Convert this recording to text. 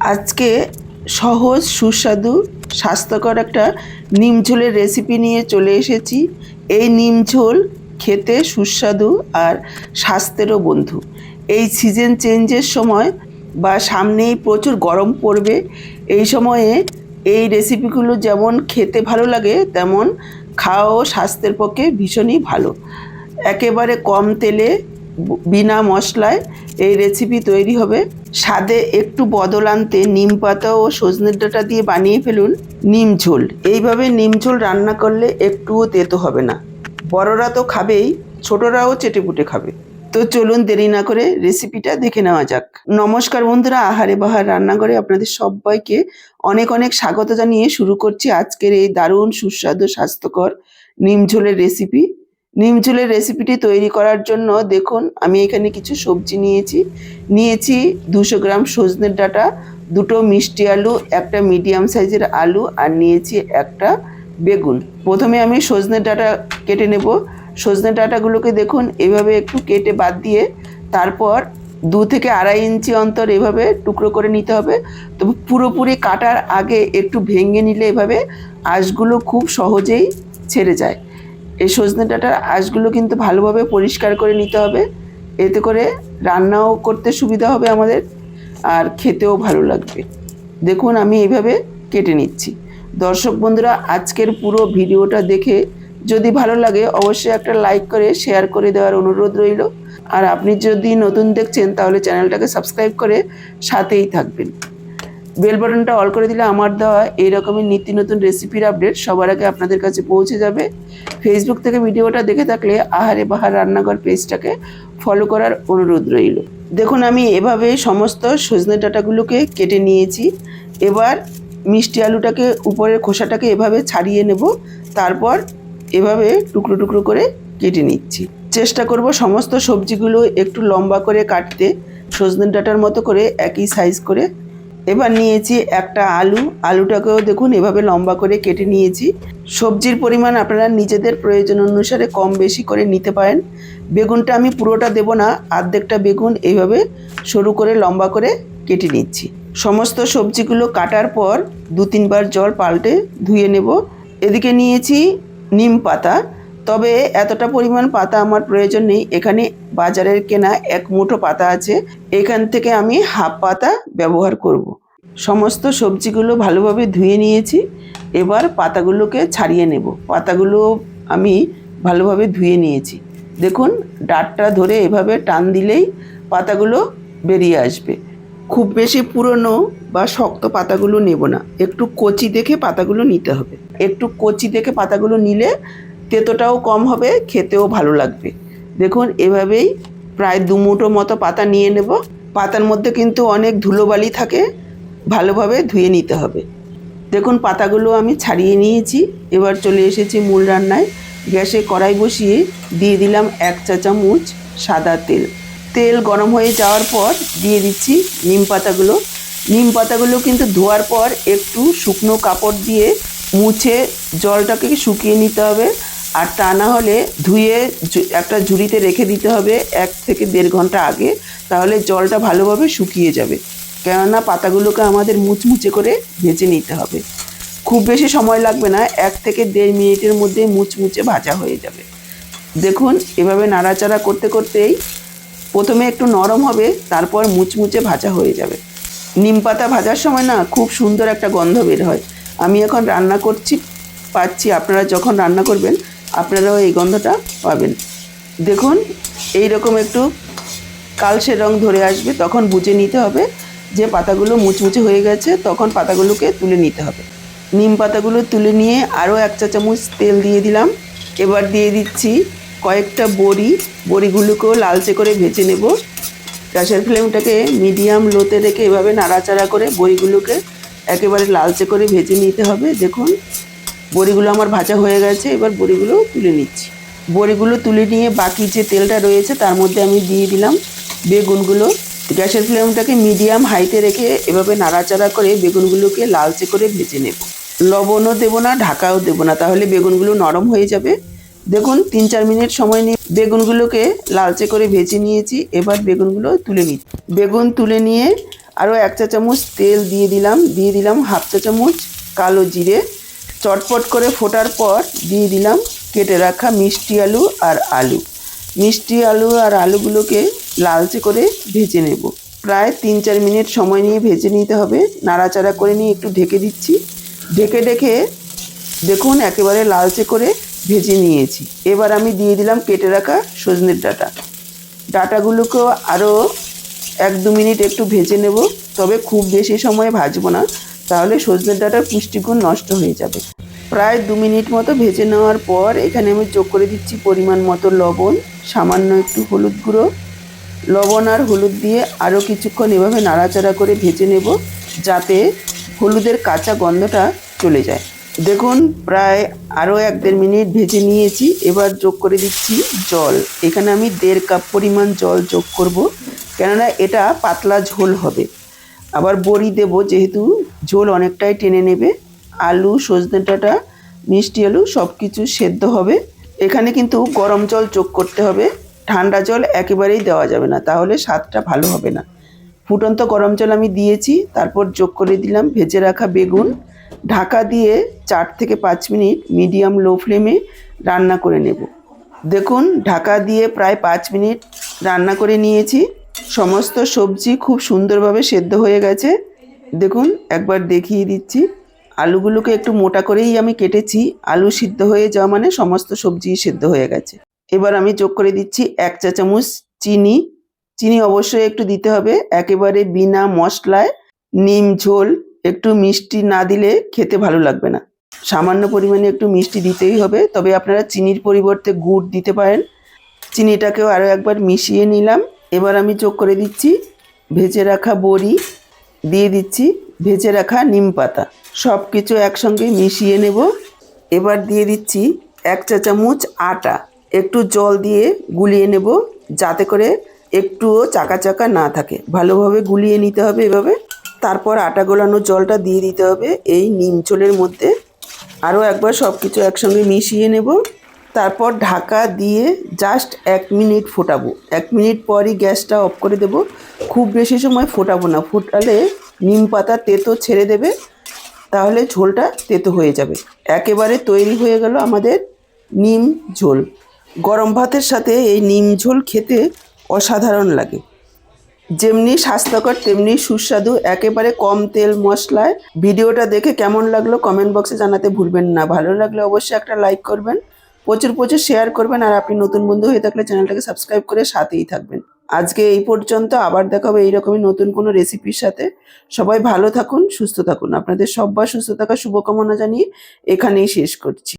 আজকে সহজ সুস্বাদু স্বাস্থ্যকর একটা নিম ঝোলের রেসিপি নিয়ে চলে এসেছি। এই নিম ঝোল খেতে সুস্বাদু আর স্বাস্থ্যেরও বন্ধু। এই সিজন চেঞ্জের সময় বা সামনেই প্রচুর গরম পড়বে, এই সময়ে এই রেসিপিগুলো যেমন খেতে ভালো লাগে তেমন খাওয়াও স্বাস্থ্যের পক্ষে ভীষণই ভালো। একেবারে কম তেলে বিনা মশলায় এই রেসিপি তৈরি হবে। স্বাদে একটু বদল আনতে নিম পাতা ও সজনের ডাঁটা দিয়ে বানিয়ে ফেলুন নিম ঝোল। এইভাবে নিম ঝোল রান্না করলে একটুও তেতো হবে না। বড়রা তো খাবেই, ছোটরাও চেটেপুটে খাবে। তো চলুন দেরি না করে রেসিপিটা দেখে নেওয়া যাক। নমস্কার বন্ধুরা, আহারে বাহার রান্নাঘরে আপনাদের সবাইকে অনেক অনেক স্বাগত জানিয়ে শুরু করছি আজকের এই দারুণ সুস্বাদু স্বাস্থ্যকর নিম ঝোলের রেসিপি। নিম ঝোলের রেসিপিটি তৈরি করার জন্য দেখুন আমি এখানে কিছু সবজি নিয়েছি 200 গ্রাম সজনের ডাঁটা, দুটো মিষ্টি আলু, একটা মিডিয়াম সাইজের আলু, আর নিয়েছি একটা বেগুন। প্রথমে আমি সজনের ডাঁটা কেটে নেব। সজনে ডাঁটাগুলোকে দেখুন এভাবে একটু কেটে বাদ দিয়ে তারপর 2 থেকে 2.5 ইঞ্চি অন্তর এভাবে টুকরো করে নিতে হবে। তবে পুরোপুরি কাটার আগে একটু ভেঙে নিলে এভাবে আঁশগুলো খুব সহজেই ছেড়ে যায়। এই সজনে ডাঁটার আঁশগুলো কিন্তু ভালোভাবে পরিষ্কার করে নিতে হবে, এতে করে রান্নাও করতে সুবিধা হবে আমাদের আর খেতেও ভালো লাগবে। দেখুন আমি এইভাবে কেটে নিচ্ছি। দর্শক বন্ধুরা, আজকের পুরো ভিডিওটা দেখে যদি ভালো লাগে অবশ্যই একটা লাইক করে শেয়ার করে দেওয়ার অনুরোধ রইল। আর আপনি যদি নতুন দেখছেন তাহলে চ্যানেলটাকে সাবস্ক্রাইব করে সাথেই থাকবেন। বেল বাটনটা অল করে দিলে আমার দেওয়া এই রকমের নিত্য নতুন রেসিপির আপডেট সবার আগে আপনাদের কাছে পৌঁছে যাবে। ফেসবুক থেকে ভিডিওটা দেখে থাকলে আহারে বাহার রান্নাঘর পেজটাকে ফলো করার অনুরোধ রইল। দেখুন আমি এভাবে সমস্ত সজনে ডাঁটাগুলোকে কেটে নিয়েছি। এবার মিষ্টি আলুটাকে উপরের খোসাটাকে এভাবে ছাড়িয়ে নেব, তারপর এভাবে টুকরো টুকরো করে কেটে নিচ্ছি। চেষ্টা করব সমস্ত সবজিগুলো একটু লম্বা করে কাটতে, সজনে ডাঁটার মতো করে একই সাইজ করে। এবার নিয়েছি একটা আলুটাকেও দেখুন এভাবে লম্বা করে কেটে নিয়েছি। সবজির পরিমাণ আপনারা নিজেদের প্রয়োজন অনুসারে কম বেশি করে নিতে পারেন। বেগুনটা আমি পুরোটা দেব না, অর্ধেকটা বেগুন এইভাবে সরু করে লম্বা করে কেটে নিচ্ছি। সমস্ত সবজিগুলো কাটার পর 2-3 বার জল পাল্টে ধুয়ে নেব। এদিকে নিয়েছি নিম পাতা, তবে এতটা পরিমাণ পাতা আমার প্রয়োজন নেই। এখানে বাজারের কেনা 1 মুঠো পাতা আছে, এখান থেকে আমি হাফ পাতা ব্যবহার করব। সমস্ত সবজিগুলো ভালোভাবে ধুয়ে নিয়েছি, এবার পাতাগুলোকে ছাড়িয়ে নেব। পাতাগুলো আমি ভালোভাবে ধুয়ে নিয়েছি। দেখুন ডাঁটটা ধরে এভাবে টান দিলেই পাতাগুলো বেরিয়ে আসবে। খুব বেশি পুরনো বা শক্ত পাতাগুলো নেব না, একটু কচি দেখে পাতাগুলো নিতে হবে। একটু কচি দেখে পাতাগুলো নিলে তেতোটাও কম হবে, খেতেও ভালো লাগবে। দেখুন এভাবেই প্রায় 2 মুঠো মতো পাতা নিয়ে নেব। পাতার মধ্যে কিন্তু অনেক ধুলোবালি থাকে, ভালোভাবে ধুয়ে নিতে হবে। দেখুন পাতাগুলো আমি ছাড়িয়ে নিয়েছি। এবার চলে এসেছি মূল রান্নায়। গ্যাসে কড়াই বসিয়ে দিয়ে দিলাম 1 চা চামচ সাদা তেল। তেল গরম হয়ে যাওয়ার পর দিয়ে দিচ্ছি নিম পাতাগুলো। নিম পাতাগুলো কিন্তু ধোয়ার পর একটু শুকনো কাপড় দিয়ে মুছে জলটাকে শুকিয়ে নিতে হবে, আর তা না হলে ধুয়ে একটা ঝুড়িতে রেখে দিতে হবে 1 থেকে 1.5 ঘন্টা আগে, তাহলে জলটা ভালোভাবে শুকিয়ে যাবে। কেননা পাতাগুলোকে আমাদের মুচমুচে করে ভেজে নিতে হবে। খুব বেশি সময় লাগবে না, 1 থেকে 1.5 মিনিটের মধ্যে মুচমুচে ভাজা হয়ে যাবে। দেখুন এভাবে নাড়াচাড়া করতে করতেই প্রথমে একটু নরম হবে, তারপর মুচমুচে ভাজা হয়ে যাবে। নিম পাতা ভাজার সময় না খুব সুন্দর একটা গন্ধ বের হয়। আমি এখন রান্না পাচ্ছি, আপনারা যখন রান্না করবেন আপনারাও এই গন্ধটা পাবেন। দেখুন এই রকম একটু কালচে রং ধরে আসবে, তখন বুঝে নিতে হবে যে পাতাগুলো মুচমুচে হয়ে গেছে, তখন পাতাগুলোকে তুলে নিতে হবে। নিম পাতাগুলো তুলে নিয়ে আরও 1 চা চামচ তেল দিয়ে দিলাম। এবার দিয়ে দিচ্ছি কয়েকটা বড়িগুলোকেও লালচে করে ভেজে নেব। গ্যাসের ফ্লেমটাকে মিডিয়াম লোতে রেখে এভাবে নাড়াচাড়া করে বড়িগুলোকে একেবারে লালচে করে ভেজে নিতে হবে। দেখুন বড়িগুলো আমার ভাজা হয়ে গেছে, এবার বড়িগুলো তুলে নিচ্ছি। বড়িগুলো তুলে নিয়ে বাকি যে তেলটা রয়েছে তার মধ্যে আমি দিয়ে দিলাম বেগুনগুলো। গ্যাসের ফ্লেমটাকে মিডিয়াম হাইতে রেখে এভাবে নাড়াচাড়া করে বেগুনগুলোকে লালচে করে ভেজে নেব। লবণও দেবো না, ঢাকাও দেবো না, তাহলে বেগুনগুলো নরম হয়ে যাবে। দেখুন 3-4 মিনিট সময় নিয়ে বেগুনগুলোকে লালচে করে ভেজে নিয়েছি। এবার বেগুনগুলো তুলে নিচ্ছি। বেগুন তুলে নিয়ে আরও 1 চা চামচ তেল দিয়ে দিলাম 1/2 চা চামচ কালো জিরে। চটপট করে ফোটার পর দিয়ে দিলাম কেটে রাখা মিষ্টি আলু আর আলু। মিষ্টি আলু আর আলুগুলোকে লালচে করে ভেজে নেব। প্রায় 3-4 মিনিট সময় নিয়ে ভেজে নিতে হবে। নাড়াচাড়া করে নিয়ে একটু ঢেকে দিচ্ছি। ঢেকে দেখুন একেবারে লালচে করে ভেজে নিয়েছি। এবার আমি দিয়ে দিলাম কেটে রাখা সজনের ডাঁটাগুলোকেও আরও 1-2 মিনিট একটু ভেজে নেব, তবে খুব বেশি সময় ভাজবো না, তাহলে সজনের ডাঁটার পুষ্টিগুণ নষ্ট হয়ে যাবে। প্রায় 2 মিনিট মতো ভেজে নেওয়ার পর এখানে আমি যোগ করে দিচ্ছি পরিমাণ মতো লবণ, সামান্য একটু হলুদ গুঁড়ো। লবণ আর হলুদ দিয়ে আরও কিছুক্ষণ এভাবে নাড়াচাড়া করে ভেজে নেব, যাতে হলুদের কাঁচা গন্ধটা চলে যায়। দেখুন প্রায় আরও 1-1.5 মিনিট ভেজে নিয়েছি। এবার যোগ করে দিচ্ছি জল। এখানে আমি 1.5 কাপ পরিমাণ জল যোগ করব, কেননা এটা পাতলা ঝোল হবে। আবার বড়ি দেব, যেহেতু ঝোল অনেকটাই টেনে নেবে। আলু, সজনে ডাঁটা, মিষ্টি আলু সব কিছু সেদ্ধ হবে। এখানে কিন্তু গরম জল যোগ করতে হবে, ঠান্ডা জল একেবারেই দেওয়া যাবে না, তাহলে স্বাদটা ভালো হবে না। ফুটন্ত গরম জল আমি দিয়েছি, তারপর যোগ করে দিলাম ভেজে রাখা বেগুন। ঢাকা দিয়ে 4 থেকে 5 মিনিট মিডিয়াম লো ফ্লেমে রান্না করে নেব। দেখুন ঢাকা দিয়ে প্রায় 5 মিনিট রান্না করে নিয়েছি। সমস্ত সবজি খুব সুন্দরভাবে সেদ্ধ হয়ে গেছে। দেখুন একবার দেখিয়ে দিচ্ছি। আলুগুলোকে একটু মোটা করেই আমি কেটেছি। আলু সিদ্ধ হয়ে যাওয়া মানে সমস্ত সবজি সেদ্ধ হয়ে গেছে। এবার আমি যোগ করে দিচ্ছি 1 চা চামচ চিনি। চিনি অবশ্যই একটু দিতে হবে, একেবারে বিনা মশলায় নিম ঝোল। একটু মিষ্টি না দিলে খেতে ভালো লাগবে না। সামান্য পরিমাণে একটু মিষ্টি দিতেই হবে, তবে আপনারা চিনির পরিবর্তে গুড় দিতে পারেন। চিনিটাকেও আরও একবার মিশিয়ে নিলাম। এবার আমি যোগ করে দিচ্ছি ভেজে রাখা বড়ি, দিয়ে দিচ্ছি ভেজে রাখা নিম পাতা। সব কিছু একসঙ্গে মিশিয়ে নেব। এবার দিয়ে দিচ্ছি 1 চা চামচ আটা। একটু জল দিয়ে গুলিয়ে নেব, যাতে করে একটুও চাকা চাকা না থাকে। ভালোভাবে গুলিয়ে নিতে হবে এভাবে। তারপর আটা গোলানো জলটা দিয়ে দিতে হবে এই নিম ঝোলের মধ্যে। আরও একবার সব কিছু একসঙ্গে মিশিয়ে নেব। তারপর ঢাকা দিয়ে জাস্ট 1 মিনিট ফোটাবো। 1 মিনিট পরই গ্যাসটা অফ করে দেব। খুব বেশি সময় ফোটাবো না, ফোটালে নিম পাতা তেতো ছেড়ে দেবে, তাহলে ঝোলটা তেতো হয়ে যাবে। একেবারে তৈরি হয়ে গেল আমাদের নিম ঝোল। গরম ভাতের সাথে এই নিম ঝোল খেতে অসাধারণ লাগে। যেমনি স্বাস্থ্যকর তেমনি সুস্বাদু, একেবারে কম তেল মশলায়। ভিডিওটা দেখে কেমন লাগলো কমেন্ট বক্সে জানাতে ভুলবেন না। ভালো লাগলে অবশ্যই একটা লাইক করবেন, প্রচুর শেয়ার করবেন, আর আপনি নতুন বন্ধু হয়ে থাকলে চ্যানেলটাকে সাবস্ক্রাইব করে সাথেই থাকবেন। আজকে এই পর্যন্ত, আবার দেখা হবে এইরকমই নতুন কোনো রেসিপির সাথে। সবাই ভালো থাকুন, সুস্থ থাকুন। আপনাদের সবার সুস্থ থাকার শুভকামনা জানিয়ে এখানেই শেষ করছি।